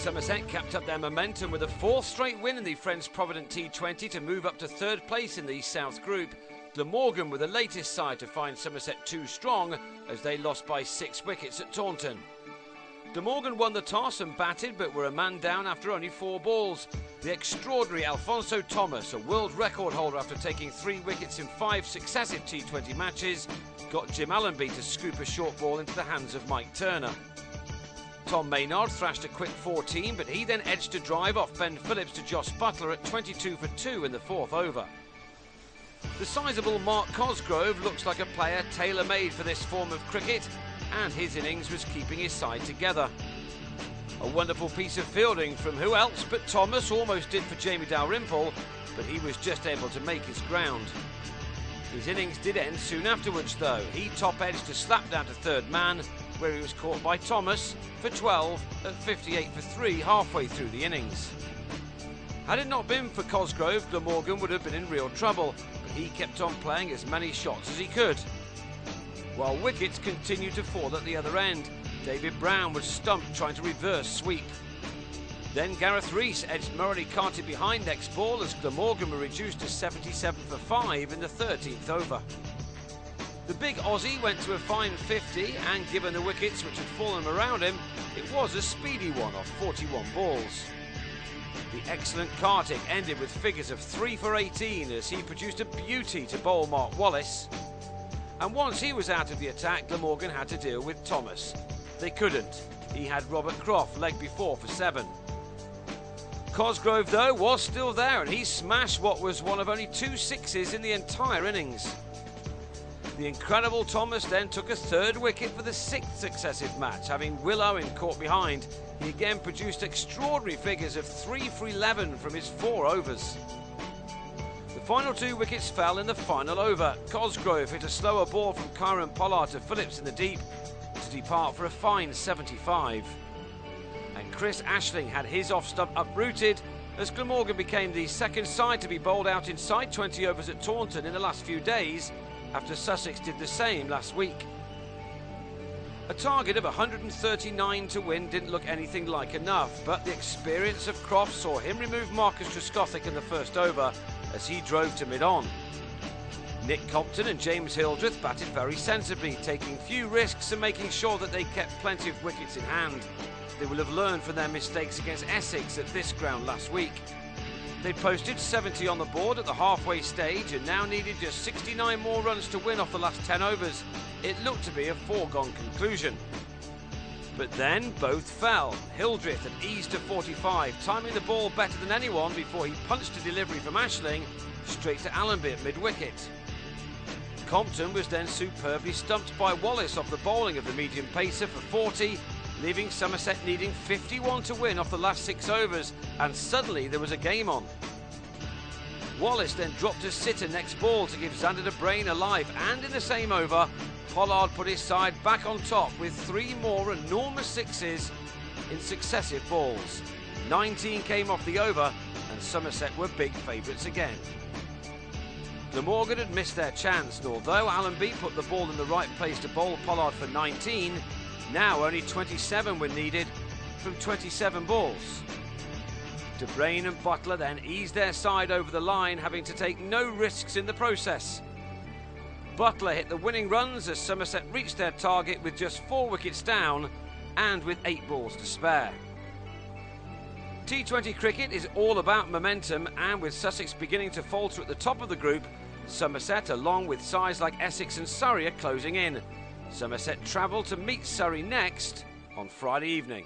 Somerset kept up their momentum with a fourth straight win in the Friends-Provident T20 to move up to third place in the South Group. Glamorgan were the latest side to find Somerset too strong as they lost by 6 wickets at Taunton. Glamorgan won the toss and batted but were a man down after only 4 balls. The extraordinary Alfonso Thomas, a world record holder after taking 3 wickets in 5 successive T20 matches, got Jim Allenby to scoop a short ball into the hands of Mike Turner. Tom Maynard thrashed a quick 14, but he then edged a drive off Ben Phillips to Josh Buttler at 22 for 2 in the 4th over. The sizeable Mark Cosgrove looks like a player tailor-made for this form of cricket, and his innings was keeping his side together. A wonderful piece of fielding from who else but Thomas, almost did for Jamie Dalrymple, but he was just able to make his ground. His innings did end soon afterwards though. He top-edged to slap down to third man, where he was caught by Thomas for 12 at 58 for 3 halfway through the innings. Had it not been for Cosgrove, Glamorgan would have been in real trouble, but he kept on playing as many shots as he could. While wickets continued to fall at the other end, David Brown was stumped trying to reverse sweep. Then Gareth Rees edged Murray Carty behind next ball as Glamorgan were reduced to 77 for 5 in the 13th over. The big Aussie went to a fine 50, and given the wickets which had fallen around him, it was a speedy one off 41 balls. The excellent Kartik ended with figures of 3 for 18 as he produced a beauty to bowl Mark Wallace. And once he was out of the attack, Glamorgan had to deal with Thomas. They couldn't. He had Robert Croft leg before for 7. Cosgrove, though, was still there, and he smashed what was one of only 2 sixes in the entire innings. The incredible Thomas then took a 3rd wicket for the 6th successive match, having Will Owen caught behind. He again produced extraordinary figures of 3 for 11 from his 4 overs. The final 2 wickets fell in the final over. Cosgrove hit a slower ball from Kieran Pollard to Phillips in the deep to depart for a fine 75. And Chris Ashling had his off-stump uprooted as Glamorgan became the 2nd side to be bowled out inside 20 overs at Taunton in the last few days, after Sussex did the same last week. A target of 139 to win didn't look anything like enough, but the experience of Croft saw him remove Marcus Trescothick in the 1st over as he drove to mid-on. Nick Compton and James Hildreth batted very sensibly, taking few risks and making sure that they kept plenty of wickets in hand. They will have learned from their mistakes against Essex at this ground last week. They posted 70 on the board at the halfway stage and now needed just 69 more runs to win off the last 10 overs. It looked to be a foregone conclusion. But then both fell. Hildreth had eased to 45, timing the ball better than anyone before he punched a delivery from Ashling straight to Allenby at mid-wicket. Compton was then superbly stumped by Wallace off the bowling of the medium pacer for 40, leaving Somerset needing 51 to win off the last 6 overs, and suddenly there was a game on. Wallace then dropped a sitter next ball to give Xander de Bruyne a life, and in the same over, Pollard put his side back on top with 3 more enormous sixes in successive balls. 19 came off the over, and Somerset were big favourites again. Glamorgan had missed their chance, and although Allenby put the ball in the right place to bowl Pollard for 19, now only 27 were needed from 27 balls. De Bruyne and Buttler then eased their side over the line, having to take no risks in the process. Buttler hit the winning runs as Somerset reached their target with just 4 wickets down and with 8 balls to spare. T20 cricket is all about momentum, and with Sussex beginning to falter at the top of the group, Somerset, along with sides like Essex and Surrey, are closing in. Somerset travel to meet Surrey next on Friday evening.